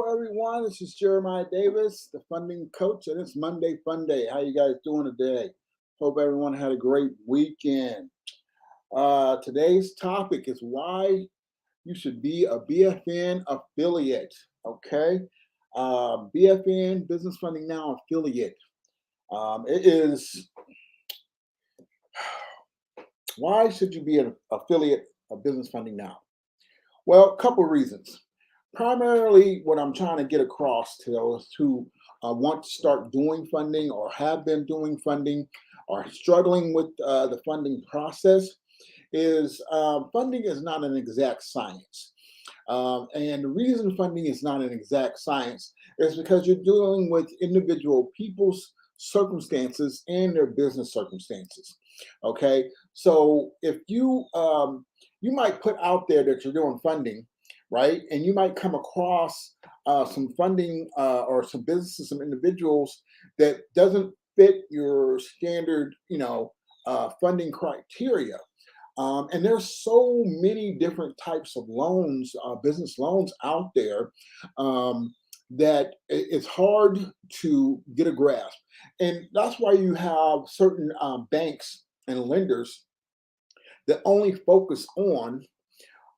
Hello, everyone. This is Jeremiah Davis, the funding coach, and it's Monday Fun Day. How you guys doing today? Hope everyone had a great weekend. Today's topic is why you should be a BFN affiliate. Okay, BFN Business Funding Now affiliate. It is why should you be an affiliate of Business Funding Now? Well, a couple of reasons. Primarily, what I'm trying to get across to those who want to start doing funding or have been doing funding or struggling with the funding process is funding is not an exact science. And the reason funding is not an exact science is because you're dealing with individual people's circumstances and their business circumstances. Okay, so if you might put out there that you're doing funding, right, and you might come across some funding or some businesses, some individuals that doesn't fit your standard, funding criteria. And there's so many different types of loans, business loans out there, that it's hard to get a grasp. And that's why you have certain banks and lenders that only focus on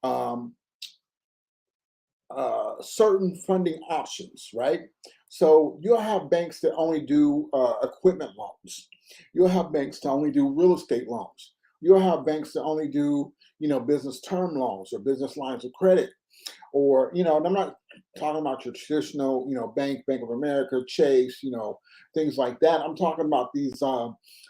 um, certain funding options, right? So you'll have banks that only do equipment loans. You'll have banks that only do real estate loans. You'll have banks that only do, business term loans or business lines of credit. Or, and I'm not talking about your traditional, Bank of America, Chase, things like that. I'm talking about these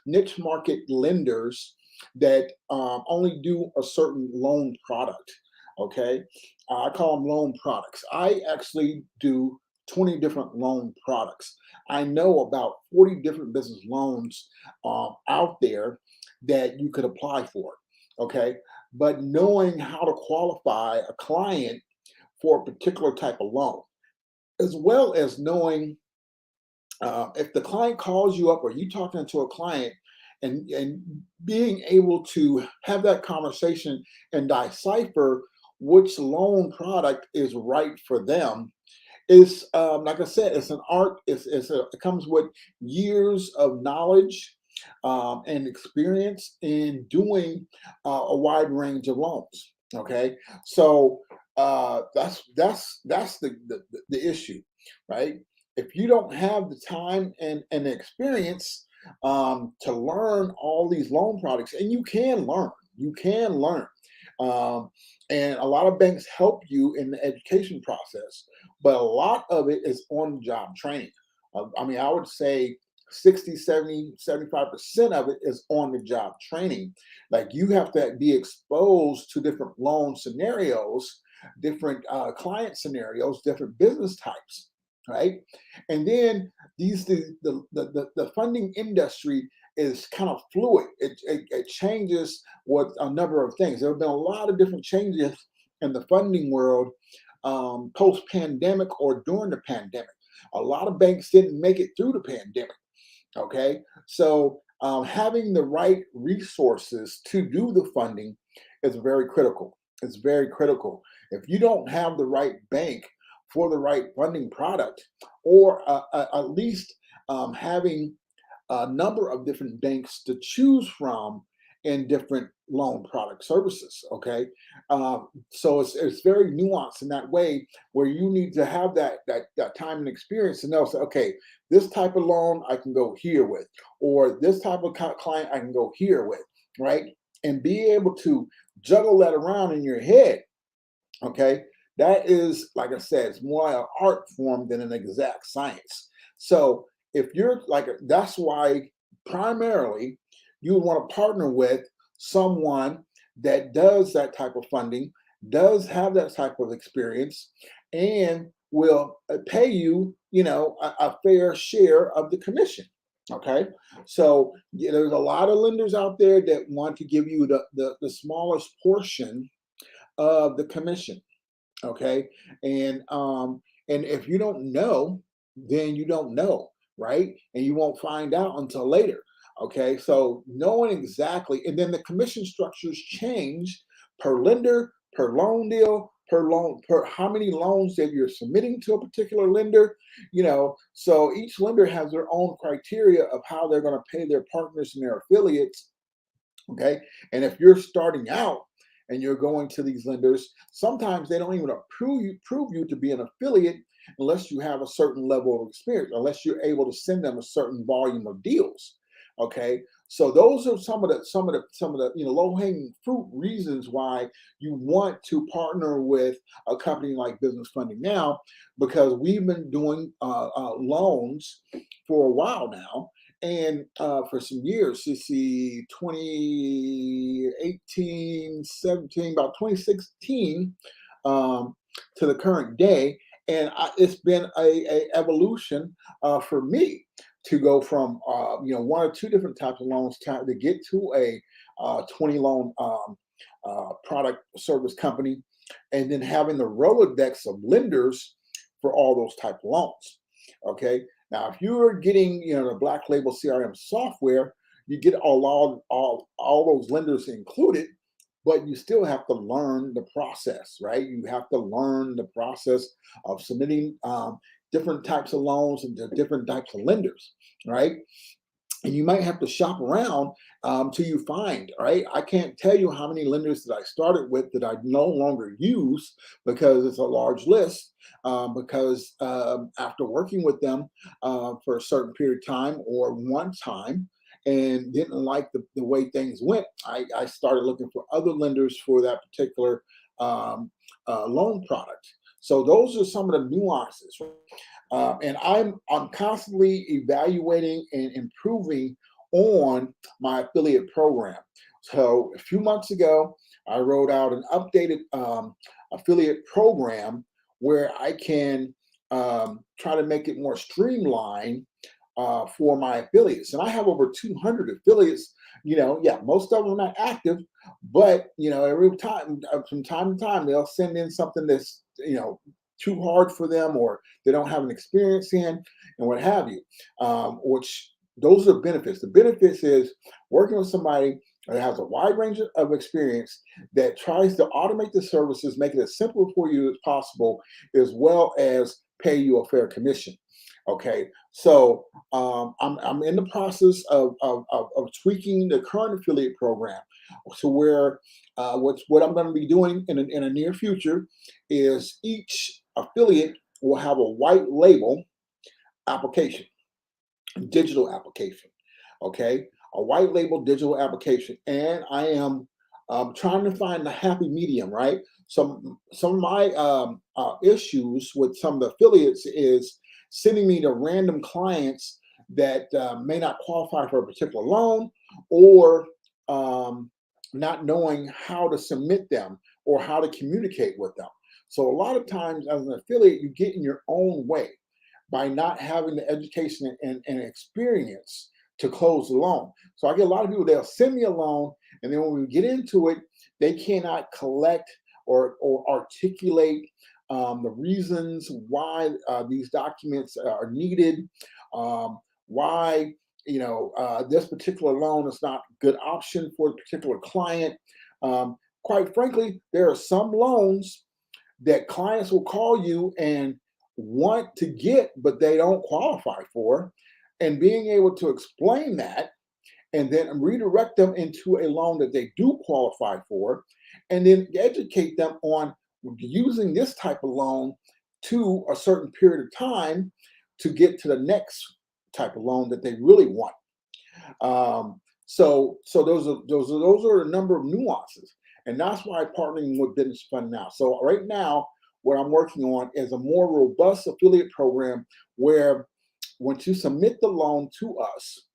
niche market lenders that only do a certain loan product. Okay, I call them loan products. I actually do 20 different loan products. I know about 40 different business loans out there that you could apply for. Okay, but knowing how to qualify a client for a particular type of loan, as well as knowing if the client calls you up or you talking to a client and being able to have that conversation and decipher which loan product is right for them is, like I said, it's an art. It comes with years of knowledge and experience in doing a wide range of loans. Okay, so that's the issue, right? If you don't have the time and the experience to learn all these loan products, and you can learn. Um, and a lot of banks help you in the education process, but a lot of it is on job training. I mean, I would say 60, 70, 75% of it is on the job training. Like you have to be exposed to different loan scenarios, different client scenarios, different business types, right? And then the funding industry is kind of fluid. It changes with a number of things. There have been a lot of different changes in the funding world post pandemic or during the pandemic. A lot of banks didn't make it through the pandemic. Okay, so having the right resources to do the funding is very critical. It's very critical. If you don't have the right bank for the right funding product, or at least having a number of different banks to choose from in different loan product services. Okay, so it's very nuanced in that way where you need to have that time and experience to know. So, okay, this type of loan I can go here with, or this type of client I can go here with, right? And be able to juggle that around in your head. Okay, that is, like I said, it's more like an art form than an exact science. So if you're like, that's why primarily you want to partner with someone that does that type of funding, does have that type of experience, and will pay you, a fair share of the commission. Okay, so yeah, there's a lot of lenders out there that want to give you the smallest portion of the commission. Okay, and if you don't know, then you don't know, right? And you won't find out until later. Okay, so knowing exactly, and then the commission structures change per lender, per loan deal, per loan, per how many loans that you're submitting to a particular lender. So each lender has their own criteria of how they're going to pay their partners and their affiliates. Okay. And if you're starting out and you're going to these lenders, sometimes they don't even prove you to be an affiliate unless you have a certain level of experience, unless you're able to send them a certain volume of deals. Okay. So those are some of the low hanging fruit reasons why you want to partner with a company like Business Funding Now, because we've been doing loans for a while now, and for some years, you see 2018, 17, about 2016 um, to the current day. And it's been a evolution for me to go from one or two different types of loans to get to a 20 loan product service company, and then having the Rolodex of lenders for all those type of loans. Okay. Now, if you're getting, the Black Label CRM software, you get all those lenders included, but you still have to learn the process, right? You have to learn the process of submitting different types of loans and to different types of lenders, right? And you might have to shop around till you find, right? I can't tell you how many lenders that I started with that I no longer use because it's a large list. Because after working with them for a certain period of time or one time and didn't like the way things went, I started looking for other lenders for that particular loan product. So those are some of the nuances. And I'm constantly evaluating and improving on my affiliate program. So a few months ago, I wrote out an updated affiliate program where I can try to make it more streamlined for my affiliates. And I have over 200 affiliates. Yeah, most of them are not active, but every time, from time to time, they'll send in something that's too hard for them, or they don't have an experience in, and what have you. Which those are benefits. The benefits is working with somebody that has a wide range of experience that tries to automate the services, make it as simple for you as possible, as well as pay you a fair commission. Okay, so I'm in the process of tweaking the current affiliate program to where what I'm going to be doing in a near future is each affiliate will have a white label application, digital application. Okay, a white label digital application, and I am trying to find the happy medium. Right. Some of my issues with some of the affiliates is sending me to random clients that may not qualify for a particular loan, or not knowing how to submit them or how to communicate with them. So a lot of times as an affiliate, you get in your own way by not having the education and experience to close the loan. So I get a lot of people, they'll send me a loan, and then when we get into it, they cannot collect or articulate the reasons why these documents are needed, why this particular loan is not a good option for a particular client. Quite frankly, there are some loans that clients will call you and want to get, but they don't qualify for. And being able to explain that and then redirect them into a loan that they do qualify for, and then educate them on using this type of loan to a certain period of time to get to the next type of loan that they really want. So those are a number of nuances, and that's why I'm partnering with Business Fund Now. So right now, what I'm working on is a more robust affiliate program where once you submit the loan to us,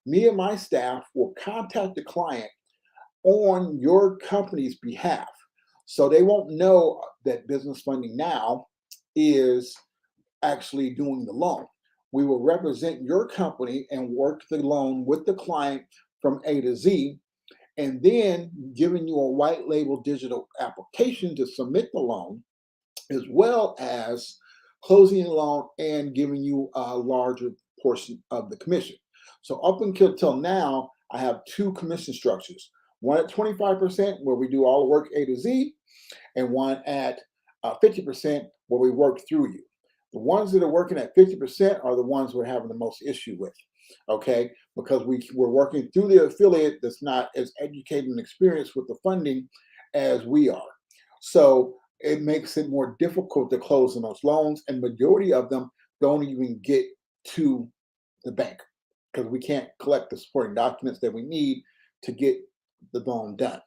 me and my staff will contact the client on your company's behalf. So they won't know that Business Funding Now is actually doing the loan. We will represent your company and work the loan with the client from A to Z, and then giving you a white label digital application to submit the loan, as well as closing the loan and giving you a larger portion of the commission. So up until now, I have two commission structures. one at 25% where we do all the work A to Z, and one at 50% where we work through you. The ones that are working at 50% are the ones we're having the most issue with, okay? Because we're working through the affiliate that's not as educated and experienced with the funding as we are. So it makes it more difficult to close on those loans, and majority of them don't even get to the bank because we can't collect the supporting documents that we need to get the loan done.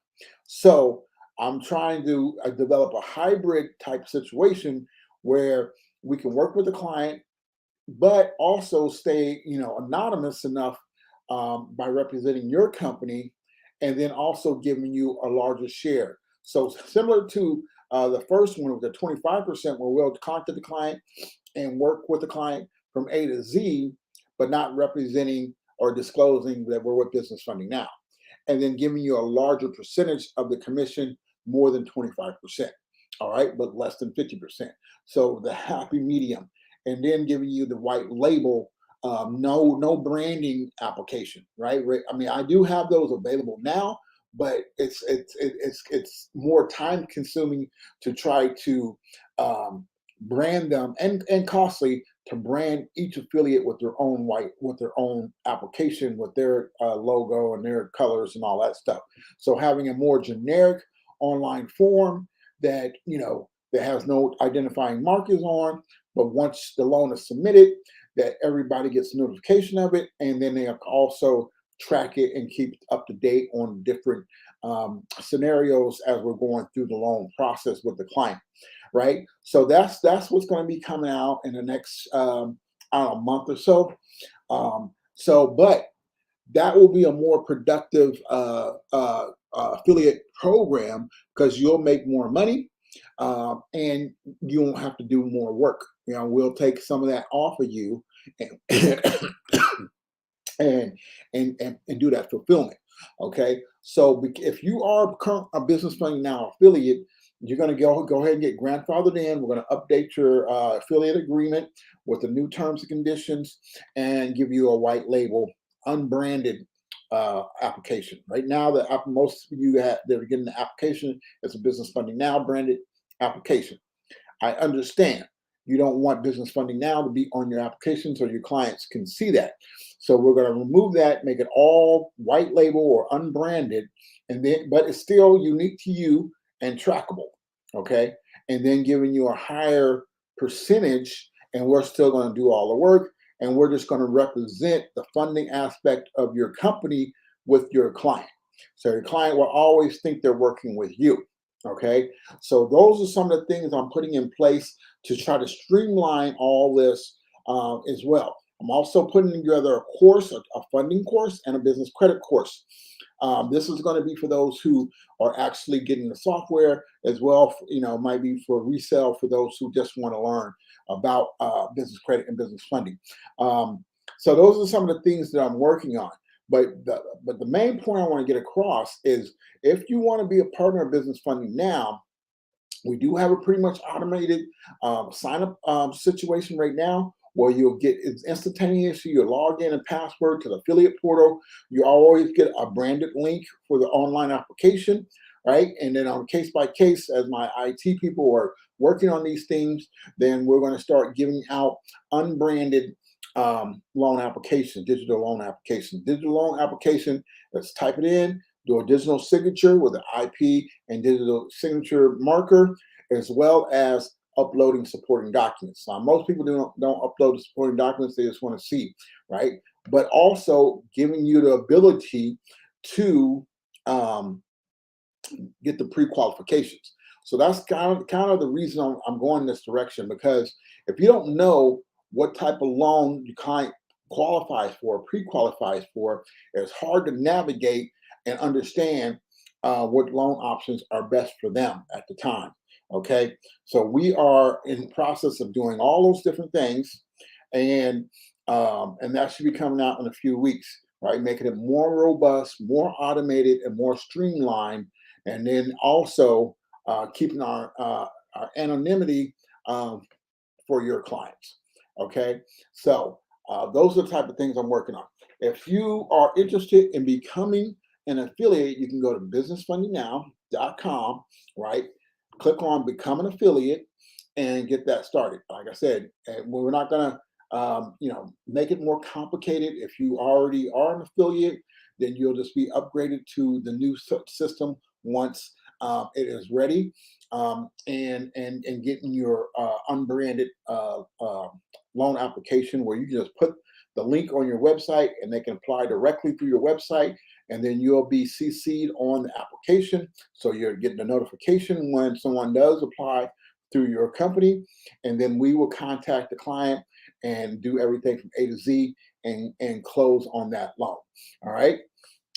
So I'm trying to develop a hybrid type situation where we can work with the client, but also stay, anonymous enough by representing your company, and then also giving you a larger share. So similar to the first one with the 25%, where we'll contact the client and work with the client from A to Z, but not representing or disclosing that we're with Business Funding Now, and then giving you a larger percentage of the commission, more than 25%, all right, but less than 50%. So the happy medium, and then giving you the white label, no branding application, right? I mean, I do have those available now, but it's more time consuming to try to brand them, and costly to brand each affiliate with their own application, with their logo and their colors and all that stuff. So having a more generic online form that that has no identifying markers on, but once the loan is submitted, that everybody gets a notification of it, and then they also track it and keep up to date on different scenarios as we're going through the loan process with the client, right? So that's what's going to be coming out in the next I don't know, month or so. But that will be a more productive affiliate program, because you'll make more money, and you won't have to do more work. We'll take some of that off of you, and and do that fulfillment. Okay, so if you are a Business Funding Now affiliate, you're going to go ahead and get grandfathered in. We're going to update your affiliate agreement with the new terms and conditions, and give you a white label, unbranded application. Right now, most of you that are getting the application, it's a Business Funding Now branded application. I understand you don't want Business Funding Now to be on your application so your clients can see that. So we're going to remove that, make it all white label or unbranded, but it's still unique to you and trackable. Okay, and then giving you a higher percentage, and we're still going to do all the work, and we're just going to represent the funding aspect of your company with your client. So your client will always think they're working with you. Okay, so those are some of the things I'm putting in place to try to streamline all this as well. I'm also putting together a course, a funding course, and a business credit course. This is going to be for those who are actually getting the software as well. Might be for resale for those who just want to learn about business credit and business funding. So those are some of the things that I'm working on. But the main point I want to get across is, if you want to be a partner of Business Funding Now, we do have a pretty much automated sign up situation right now, where you'll get, it's instantaneous. You log in and password to the affiliate portal. You always get a branded link for the online application, right? And then on case by case, as my IT people are working on these things, then we're going to start giving out unbranded loan application, digital loan application. Digital loan application, let's type it in, do a digital signature with an IP and digital signature marker, as well as uploading supporting documents. Now, most people don't upload the supporting documents, they just want to see, right? But also giving you the ability to get the pre-qualifications. So that's kind of the reason I'm going this direction, because if you don't know what type of loan your client qualifies for, pre-qualifies for, it's hard to navigate and understand what loan options are best for them at the time. Okay, so we are in the process of doing all those different things, and that should be coming out in a few weeks, right? Making it more robust, more automated, and more streamlined, and then also keeping our anonymity for your clients. Okay, so those are the type of things I'm working on. If you are interested in becoming an affiliate, you can go to businessfundingnow.com, right? Click on become an affiliate and get that started. Like I said, and we're not gonna make it more complicated. If you already are an affiliate, then you'll just be upgraded to the new system once it is ready, and getting your unbranded loan application where you just put the link on your website and they can apply directly through your website, and then you'll be CC'd on the application, so you're getting a notification when someone does apply through your company, and then we will contact the client and do everything from A to Z and close on that loan. All right.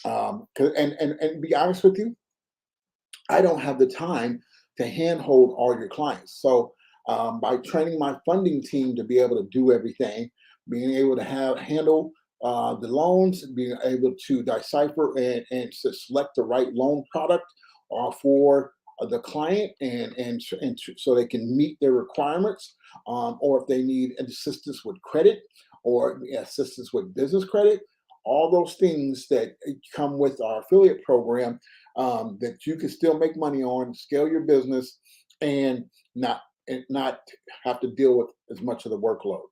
And be honest with you, I don't have the time to handhold all your clients. So by training my funding team to be able to do everything, being able to handle the loans, being able to decipher and to select the right loan product for the client, so they can meet their requirements, or if they need assistance with credit or assistance with business credit, all those things that come with our affiliate program, that you can still make money on, scale your business, and not have to deal with as much of the workload.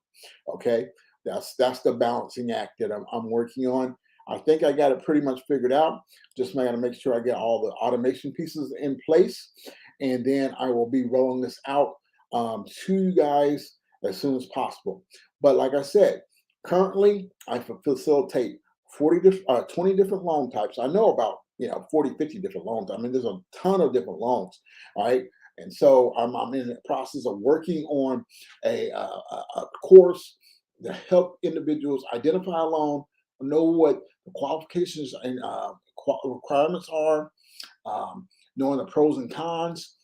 Okay, that's the balancing act that I'm working on. I think I got it pretty much figured out. Just got to make sure I get all the automation pieces in place, and then I will be rolling this out to you guys as soon as possible. But like I said, currently I facilitate 20 different loan types. I know about 40, 50 different loans. I mean, there's a ton of different loans, all right? And so I'm in the process of working on a course to help individuals identify a loan, know what the qualifications and requirements are, knowing the pros and cons,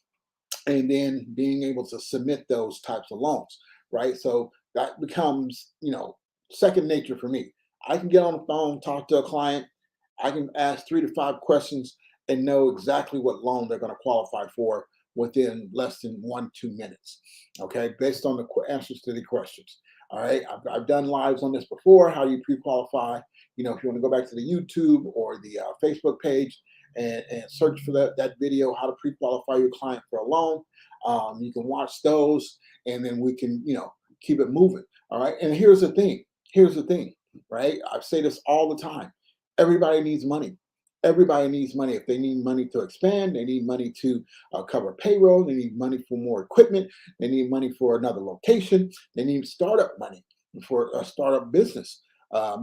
and then being able to submit those types of loans, right? So that becomes, second nature for me. I can get on the phone, talk to a client, I can ask 3 to 5 questions and know exactly what loan they're going to qualify for within less than 1-2 minutes, okay, based on the answers to the questions. All right, I've done lives on this before, how you pre-qualify. If you want to go back to the YouTube or the Facebook page and search for that video, how to pre-qualify your client for a loan, you can watch those, and then we can, keep it moving. All right, and here's the thing, right? I say this all the time. Everybody needs money. Everybody needs money. If they need money to expand, they need money to cover payroll, they need money for more equipment, they need money for another location, they need startup money for a startup business.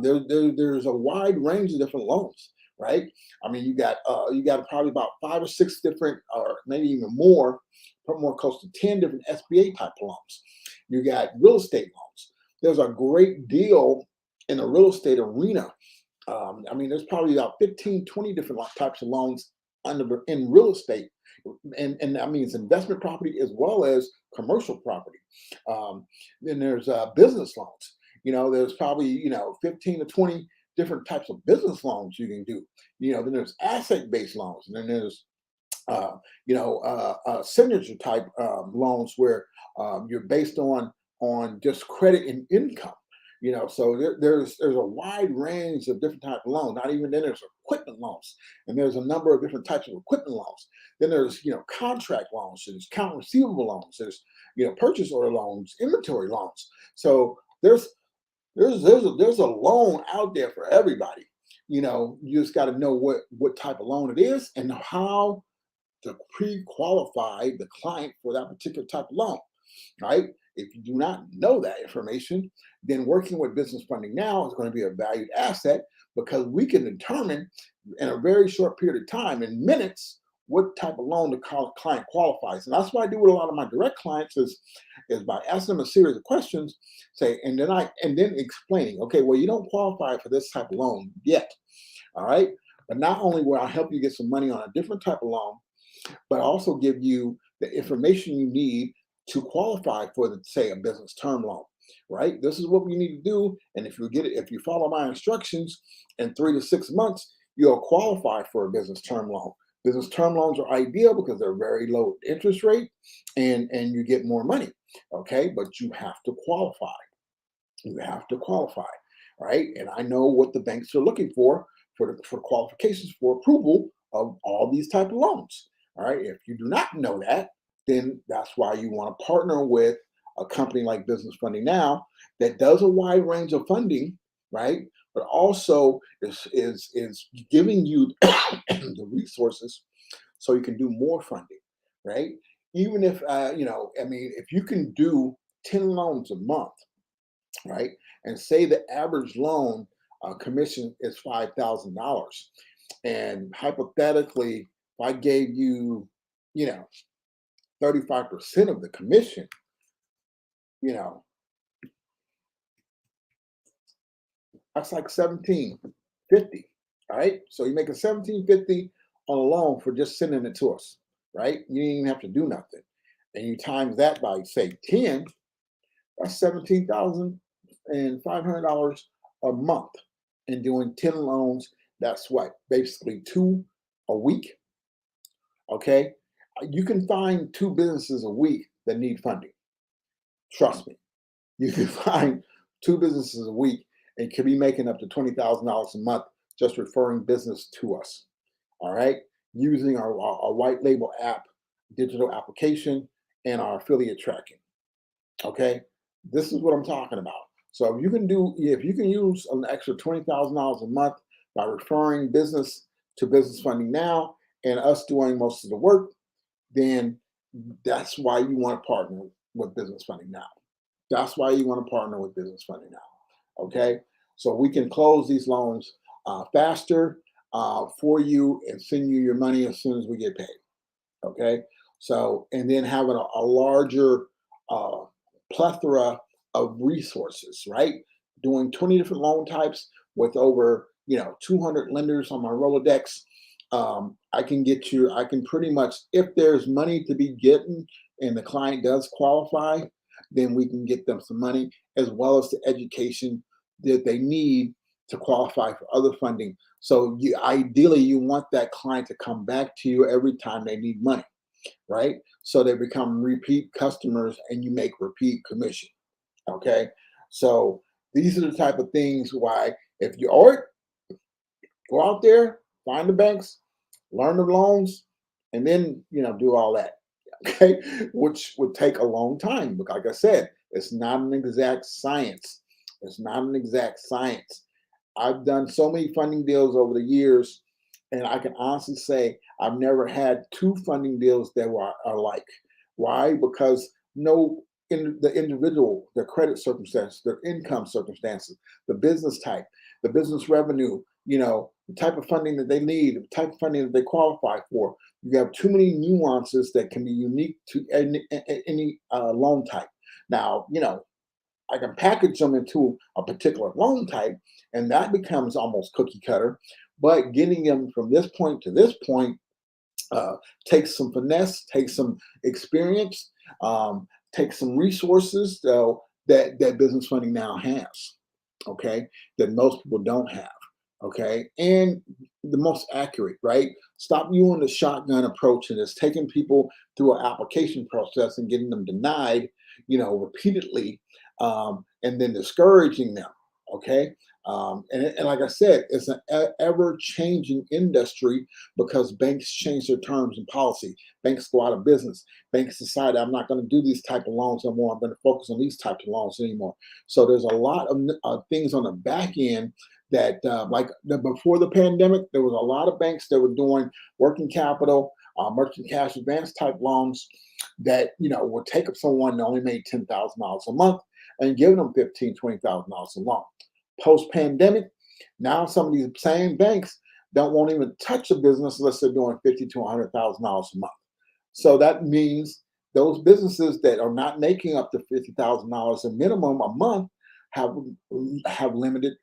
There's a wide range of different loans, right? I mean, you got probably about 5 or 6 different, or maybe even more close to 10 different SBA type loans. You got real estate loans. There's a great deal in the real estate arena. I mean, there's probably about 15, 20 different types of loans in real estate. And that means investment property as well as commercial property. Then there's business loans. There's probably, 15 to 20 different types of business loans you can do. Then there's asset-based loans. And then there's, signature type loans where you're based on just credit and income. So there's a wide range of different types of loans. Not even then there's equipment loans, and there's a number of different types of equipment loans. Then there's contract loans, there's account receivable loans, there's purchase order loans, inventory loans. So there's a loan out there for everybody. You just got to know what type of loan it is and how to pre-qualify the client for that particular type of loan, right? If you do not know that information, then working with Business Funding Now is going to be a valued asset, because we can determine in a very short period of time, in minutes, what type of loan the client qualifies. And that's what I do with a lot of my direct clients is by asking them a series of questions, and then explaining, okay, well, you don't qualify for this type of loan yet. All right. But not only will I help you get some money on a different type of loan, but also give you the information you need to qualify for, say, a business term loan, right? This is what we need to do. And if you follow my instructions in 3 to 6 months, you'll qualify for a business term loan. Business term loans are ideal because they're very low interest rate and you get more money. Okay. But you have to qualify. You have to qualify, right? And I know what the banks are looking for for the qualifications for approval of all these type of loans. All right. If you do not know that, then that's why you want to partner with a company like Business Funding Now that does a wide range of funding, right? But also is giving you the resources so you can do more funding, right? Even if I mean, if you can do 10 loans a month, right, and say the average loan commission is $5,000, and hypothetically, if I gave you, you know, 35% of the commission, you know, that's like 1750. All right. So you make a 1750 on a loan for just sending it to us, right? You didn't even have to do nothing. And you times that by say 10, that's $17,500 a month. And doing 10 loans, that's what, basically two a week. Okay. You can find two businesses a week that need funding. Trust me. You can find two businesses a week and could be making up to $20,000 a month just referring business to us. All right. Using our white label app, digital application, and our affiliate tracking. Okay. This is what I'm talking about. So if you can use an extra $20,000 a month by referring business to Business Funding Now and us doing most of the work, then that's why you want to partner with Business Funding Now. That's why you want to partner with Business Funding Now. Okay. So we can close these loans faster for you and send you your money as soon as we get paid. Okay. So, and then having a larger uh, plethora of resources, right? Doing 20 different loan types with over, 200 lenders on my Rolodex. I can pretty much, if there's money to be getting and the client does qualify, then we can get them some money as well as the education that they need to qualify for other funding. So ideally, you want that client to come back to you every time they need money, right? So they become repeat customers and you make repeat commission. Okay. So these are the type of things why if you go out there, find the banks, learn the loans, and then do all that. Okay, which would take a long time. But like I said, it's not an exact science. It's not an exact science. I've done so many funding deals over the years, and I can honestly say I've never had two funding deals that are alike. Why? Because the individual, their credit circumstances, their income circumstances, the business type, the business revenue, the type of funding that they need, the type of funding that they qualify for. You have too many nuances that can be unique to any loan type. Now, I can package them into a particular loan type, and that becomes almost cookie cutter. But getting them from this point to this point takes some finesse, takes some experience, takes some resources that Business Funding Now has. Okay, that most people don't have. Okay, and the most accurate, right? Stop using the shotgun approach and it's taking people through an application process and getting them denied, repeatedly, and then discouraging them. Okay, and like I said, it's an ever-changing industry because banks change their terms and policy. Banks go out of business. Banks decide I'm not going to do these type of loans anymore. I'm going to focus on these types of loans anymore. So there's a lot of things on the back end that before the pandemic, there was a lot of banks that were doing working capital, merchant cash advance type loans that would take up someone that only made $10,000 a month and give them $15,000-$20,000 a loan. Post pandemic, now some of these same banks won't even touch a business unless they're doing $50,000 to $100,000 a month. So that means those businesses that are not making up to $50,000 a minimum a month have limited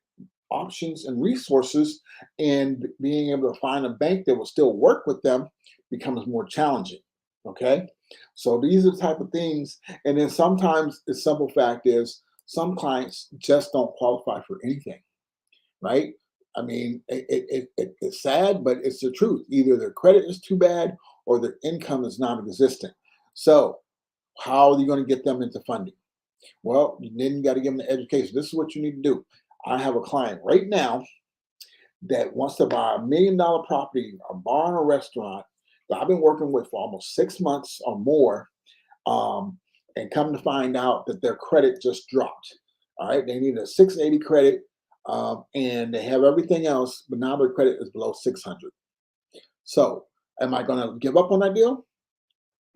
options and resources, and being able to find a bank that will still work with them becomes more challenging. Okay, so these are the type of things. And then sometimes the simple fact is some clients just don't qualify for anything, right? I mean, it's sad, but it's the truth. Either their credit is too bad or their income is non-existent. So how are you going to get them into funding? Well, then you got to give them the education. This is what you need to do. I have a client right now that wants to buy $1 million property, a bar and a restaurant that I've been working with for almost 6 months or more, um, and come to find out that their credit just dropped. All right, they need a 680 credit, and they have everything else, but now their credit is below 600. So, am I going to give up on that deal,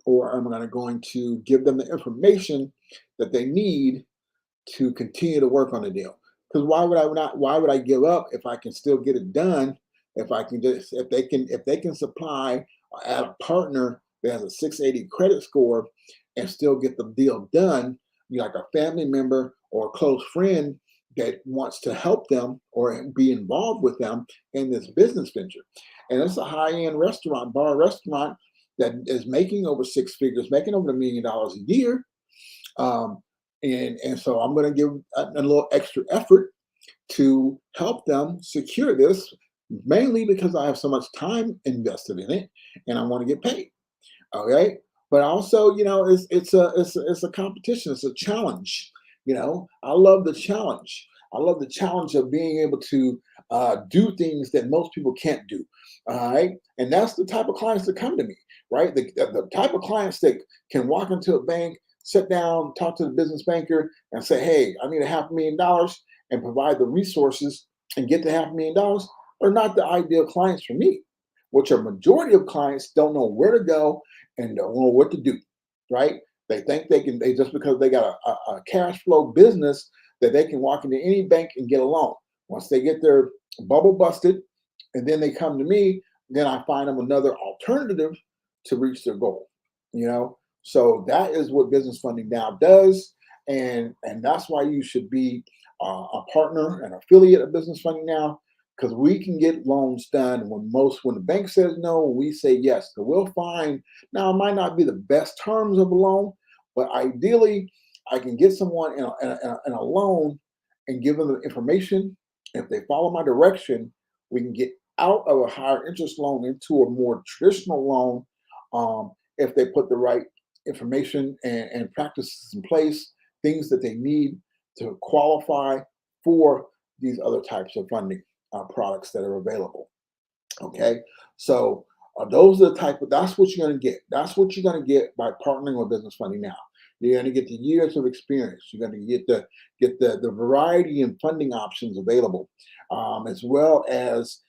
or am I going to give them the information that they need to continue to work on the deal? Because why would I not? Why would I give up if I can still get it done? If I can just, if they can supply or add a partner that has a 680 credit score and still get the deal done, like a family member or a close friend that wants to help them or be involved with them in this business venture. And it's a high-end restaurant, bar restaurant that is making over six figures, making over $1 million a year. Um, and so I'm going to give a little extra effort to help them secure this, mainly because I have so much time invested in it and I want to get paid. Okay, but also, it's a competition. It's a challenge. I love the challenge. I love the challenge of being able to do things that most people can't do. All right, and that's the type of clients that come to me. Right, the type of clients that can walk into a bank, sit down, talk to the business banker, and say, "Hey, I need a $500,000," and provide the resources and get the $500,000 are not the ideal clients for me. Which a majority of clients don't know where to go and don't know what to do, right? They think they just because they got a cash flow business that they can walk into any bank and get a loan. Once they get their bubble busted, and then they come to me, then I find them another alternative to reach their goal. So that is what Business Funding Now does, and that's why you should be a partner, an affiliate of Business Funding Now, because we can get loans done when the bank says no, we say yes. So we'll find, now it might not be the best terms of a loan, but ideally I can get someone in a loan and give them the information. If they follow my direction, we can get out of a higher interest loan into a more traditional loan, if they put the right information and practices in place, things that they need to qualify for these other types of funding products that are available. Okay, so those are the type of, that's what you're going to get. That's what you're going to get by partnering with Business Funding Now. You're going to get the years of experience. You're going to get the variety and funding options available, as well as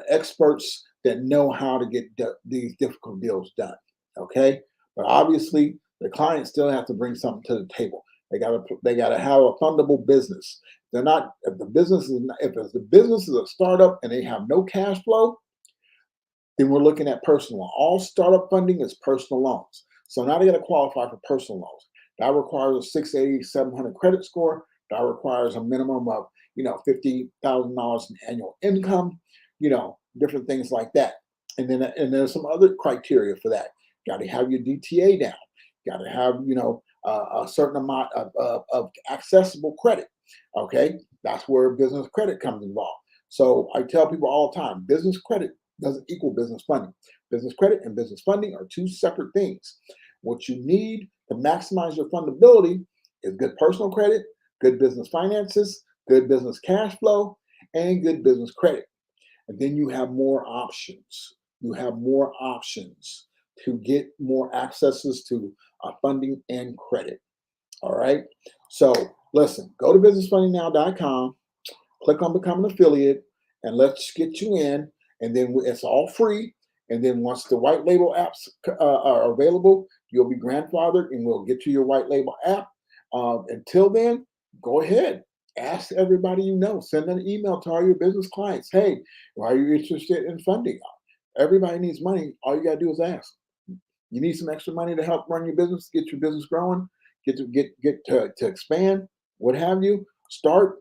experts that know how to get these difficult deals done. Okay, but obviously the clients still have to bring something to the table. They got to have a fundable business. They're not, if the business is a startup and they have no cash flow, then we're looking at personal loan. All startup funding is personal loans. So now they got to qualify for personal loans. That requires a 680, 700 credit score. That requires a minimum of, $50,000 in annual income, different things like that. And there's some other criteria for that. Got to have your DTA down. Got to have, a certain amount of accessible credit. Okay, that's where business credit comes involved. So I tell people all the time, business credit doesn't equal business funding. Business credit and business funding are two separate things. What you need to maximize your fundability is good personal credit, good business finances, good business cash flow, and good business credit. And then you have more options. You have more options to get more accesses to funding and credit. All right. So listen, go to businessfundingnow.com, click on become an affiliate, and let's get you in. And then it's all free. And then once the white label apps are available, you'll be grandfathered and we'll get you your white label app. Until then, go ahead. Ask everybody you know. Send an email to all your business clients. Hey, are you interested in funding? Everybody needs money. All you got to do is ask. You need some extra money to help run your business, get your business growing, get to expand, what have you. Start.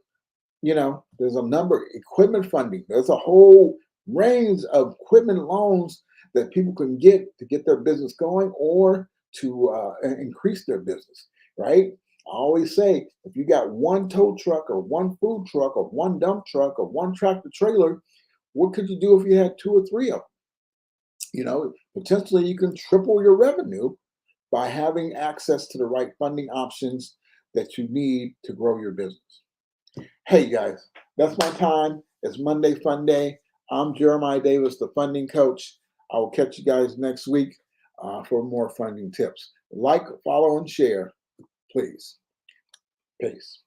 There's a number, equipment funding. There's a whole range of equipment loans that people can get to get their business going or to increase their business, right? I always say, if you got one tow truck or one food truck or one dump truck or one tractor trailer, what could you do if you had two or three of them? Potentially you can triple your revenue by having access to the right funding options that you need to grow your business. Hey guys, that's my time. It's Monday Fun Day. I'm Jeremiah Davis, the funding coach. I will catch you guys next week for more funding tips. Like, follow, and share, please. Peace.